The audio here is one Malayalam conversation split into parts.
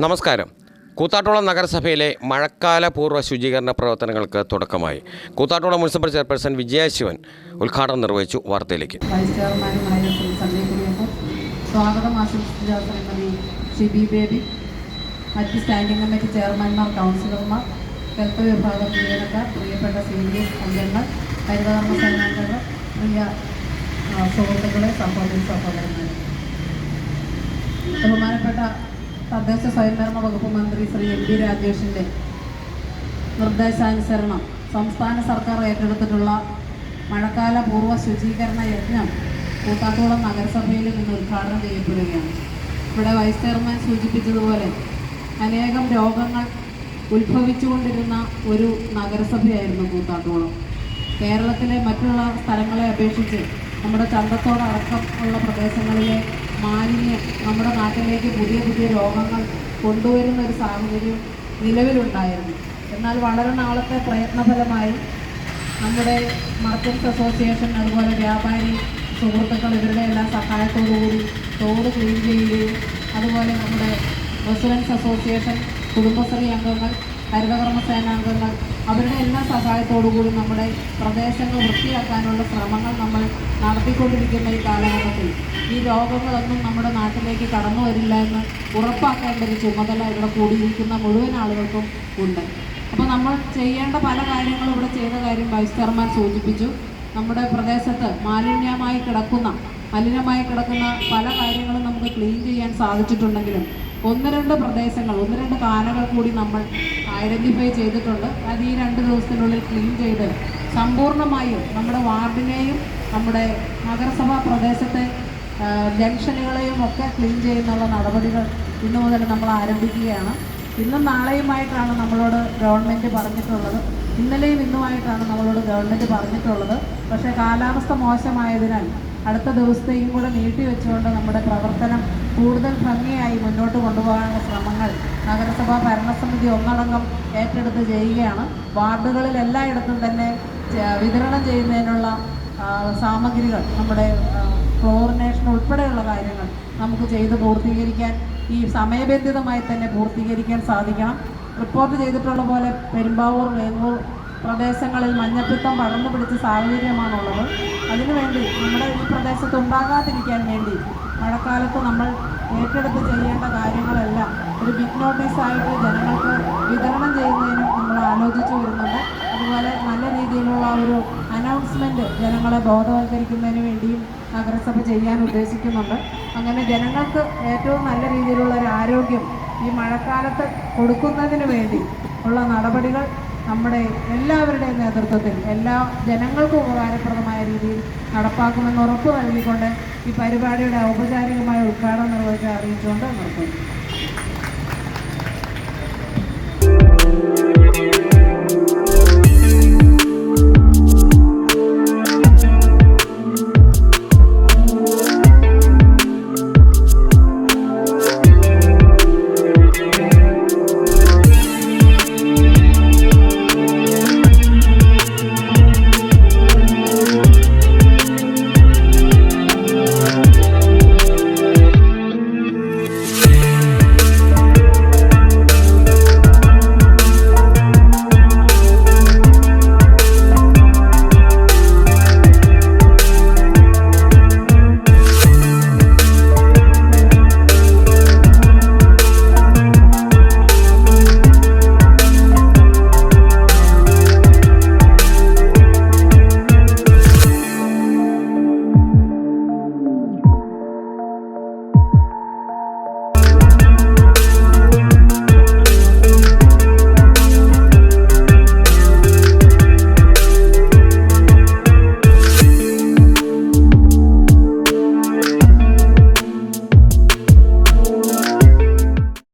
നമസ്കാരം. കൂത്താട്ടോളം നഗരസഭയിലെ മഴക്കാല പൂർവ്വ ശുചീകരണ പ്രവർത്തനങ്ങൾക്ക് തുടക്കമായി. കൂത്താട്ടോളം മുനിസിപ്പൽ ചെയർപേഴ്സൺ വിജയശിവൻ ഉദ്ഘാടനം നിർവഹിച്ചു. വാർത്തയിലേക്ക്. വൈസ് ചെയർമാനുമായ സ്വാഗതം ആശംസിച്ച ശ്രീമതി ഷിബി ബേബി, മറ്റ് സ്റ്റാൻഡിംഗ് കമ്മിറ്റി ചെയർമാൻമാർ, കൗൺസിലർമാർ, ഹെൽത്ത് വിഭാഗം ജീവനക്കാർ, പ്രിയപ്പെട്ട CDS അംഗങ്ങൾ, ഹരിതകർമ്മ സേനാംഗങ്ങൾ, പ്രിയ സുഹൃത്തുക്കളെ, സഹോദരന്മാരെ, ബഹുമാനപ്പെട്ട തദ്ദേശ സ്വയംഭരണ വകുപ്പ് മന്ത്രി ശ്രീ MP രാജേഷിൻ്റെ നിർദ്ദേശാനുസരണം സംസ്ഥാന സർക്കാർ ഏറ്റെടുത്തിട്ടുള്ള മഴക്കാല പൂർവ്വ ശുചീകരണ യജ്ഞം കൂത്താട്ടോളം നഗരസഭയിൽ ഇന്ന് ഉദ്ഘാടനം ചെയ്യപ്പെടുകയാണ്. ഇവിടെ വൈസ് ചെയർമാൻ സൂചിപ്പിച്ചതുപോലെ അനേകം രോഗങ്ങൾ ഉത്ഭവിച്ചുകൊണ്ടിരുന്ന ഒരു നഗരസഭയായിരുന്നു കൂത്താട്ടോളം. കേരളത്തിലെ മറ്റുള്ള സ്ഥലങ്ങളെ അപേക്ഷിച്ച് നമ്മുടെ ചന്തത്തോടടക്കം ഉള്ള പ്രദേശങ്ങളിലെ മാലിന്യം നമ്മുടെ നാട്ടിലേക്ക് പുതിയ പുതിയ രോഗങ്ങൾ കൊണ്ടുവരുന്ന ഒരു സാഹചര്യം നിലവിലുണ്ടായിരുന്നു. എന്നാൽ വളരെ നാളത്തെ പ്രയത്നഫലമായി നമ്മുടെ മർച്ചൻസ് അസോസിയേഷൻ, അതുപോലെ വ്യാപാരി സുഹൃത്തുക്കൾ, ഇവരുടെ എല്ലാ സഹായത്തോടുകൂടി തോട് ക്ലീൻ ചെയ്യുകയും, അതുപോലെ നമ്മുടെ റെസിഡൻസ് അസോസിയേഷൻ, കുടുംബശ്രീ അംഗങ്ങൾ, ഹരിതകർമ്മ സേനാംഗങ്ങൾ, അവരുടെ എല്ലാ സഹായത്തോടുകൂടി നമ്മുടെ പ്രദേശങ്ങൾ വൃത്തിയാക്കാനുള്ള ശ്രമങ്ങൾ നമ്മൾ നടത്തിക്കൊണ്ടിരിക്കുന്ന ഈ കാലഘട്ടത്തിൽ ഈ രോഗങ്ങളൊന്നും നമ്മുടെ നാട്ടിലേക്ക് കടന്നു വരില്ല എന്ന് ഉറപ്പാക്കേണ്ട ഒരു ചുമതല ഇവിടെ കൂടിയിരിക്കുന്ന മുഴുവൻ ആളുകൾക്കും ഉണ്ട്. അപ്പോൾ നമ്മൾ ചെയ്യേണ്ട പല കാര്യങ്ങളും ഇവിടെ ചെയ്ത കാര്യം വൈസ് ചെയർമാൻ സൂചിപ്പിച്ചു. നമ്മുടെ പ്രദേശത്ത് മലിനമായി കിടക്കുന്ന പല കാര്യങ്ങളും നമുക്ക് ക്ലീൻ ചെയ്യാൻ സാധിച്ചിട്ടുണ്ടെങ്കിലും ഒന്ന് രണ്ട് കാനകൾ കൂടി നമ്മൾ ഐഡൻറ്റിഫൈ ചെയ്തിട്ടുണ്ട്. അത് ഈ 2 ദിവസത്തിനുള്ളിൽ ക്ലീൻ ചെയ്ത് സമ്പൂർണ്ണമായും നമ്മുടെ വാർഡിനെയും നമ്മുടെ നഗരസഭാ പ്രദേശത്തെ ജംഗ്ഷനുകളെയും ഒക്കെ ക്ലീൻ ചെയ്യുന്നുള്ള നടപടികൾ ഇന്നു മുതൽ നമ്മൾ ആരംഭിക്കുകയാണ്. ഇന്നും നാളെയുമായിട്ടാണ് നമ്മളോട് ഗവൺമെൻറ് പറഞ്ഞിട്ടുള്ളത്. ഇന്നലെയും ഇന്നുമായിട്ടാണ് നമ്മളോട് ഗവൺമെൻറ് പറഞ്ഞിട്ടുള്ളത്. പക്ഷേ കാലാവസ്ഥ മോശമായതിനാൽ അടുത്ത ദിവസത്തെയും കൂടെ നീട്ടിവെച്ചുകൊണ്ട് നമ്മുടെ പ്രവർത്തനം കൂടുതൽ ഭംഗിയായി മുന്നോട്ട് കൊണ്ടുപോകാനുള്ള ശ്രമങ്ങൾ നഗരസഭാ ഭരണസമിതി ഒന്നടങ്കം ഏറ്റെടുത്ത് ചെയ്യുകയാണ്. വാർഡുകളിൽ എല്ലായിടത്തും തന്നെ വിതരണം ചെയ്യുന്നതിനുള്ള സാമഗ്രികൾ, നമ്മുടെ ക്ലോറിനേഷൻ ഉൾപ്പെടെയുള്ള കാര്യങ്ങൾ നമുക്ക് ചെയ്ത് പൂർത്തീകരിക്കാൻ, ഈ സമയബന്ധിതമായി തന്നെ പൂർത്തീകരിക്കാൻ സാധിക്കണം. റിപ്പോർട്ട് ചെയ്തിട്ടുള്ള പോലെ പെരുമ്പാവൂർ, വേങ്ങൂർ പ്രദേശങ്ങളിൽ മഞ്ഞപ്പിത്തം പടർന്നു പിടിച്ച സാഹചര്യമാണുള്ളത്. അതിനുവേണ്ടി നമ്മുടെ ഈ പ്രദേശത്ത് ഉണ്ടാകാതിരിക്കാൻ വേണ്ടി മഴക്കാലത്ത് നമ്മൾ ഏറ്റെടുത്ത് ചെയ്യേണ്ട കാര്യങ്ങളെല്ലാം ഒരു ബിഗ് നോട്ടീസായിട്ട് ജനങ്ങൾക്ക് വിതരണം ചെയ്യുന്നതിനും നമ്മൾ ആലോചിച്ചു വരുന്നുണ്ട്. അതുപോലെ നല്ല രീതിയിലുള്ള ഒരു അനൗൺസ്മെൻറ്റ് ജനങ്ങളെ ബോധവൽക്കരിക്കുന്നതിന് വേണ്ടിയും നഗരസഭ ചെയ്യാൻ ഉദ്ദേശിക്കുന്നുണ്ട്. അങ്ങനെ ജനങ്ങൾക്ക് ഏറ്റവും നല്ല രീതിയിലുള്ള ഒരു ആരോഗ്യം ഈ മഴക്കാലത്ത് കൊടുക്കുന്നതിന് വേണ്ടി ഉള്ള നടപടികൾ നമ്മുടെ എല്ലാവരുടെയും നേതൃത്വത്തിൽ എല്ലാ ജനങ്ങൾക്കും ഉപകാരപ്രദമായ രീതിയിൽ നടപ്പാക്കുമെന്ന് ഉറപ്പ് നൽകിക്കൊണ്ട് ഈ പരിപാടിയുടെ ഔപചാരികമായ ഉദ്ഘാടനം നിർവഹിച്ച് അറിയിച്ചുകൊണ്ട് നിർത്തുന്നു.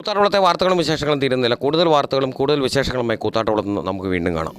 കൂത്താട്ടോളത്തെ വാർത്തകളും വിശേഷങ്ങളും തീരുന്നില്ല. കൂടുതൽ വാർത്തകളും കൂടുതൽ വിശേഷങ്ങളുമായി കൂത്താട്ടോളത്ത് നിന്ന് നമുക്ക് വീണ്ടും കാണാം.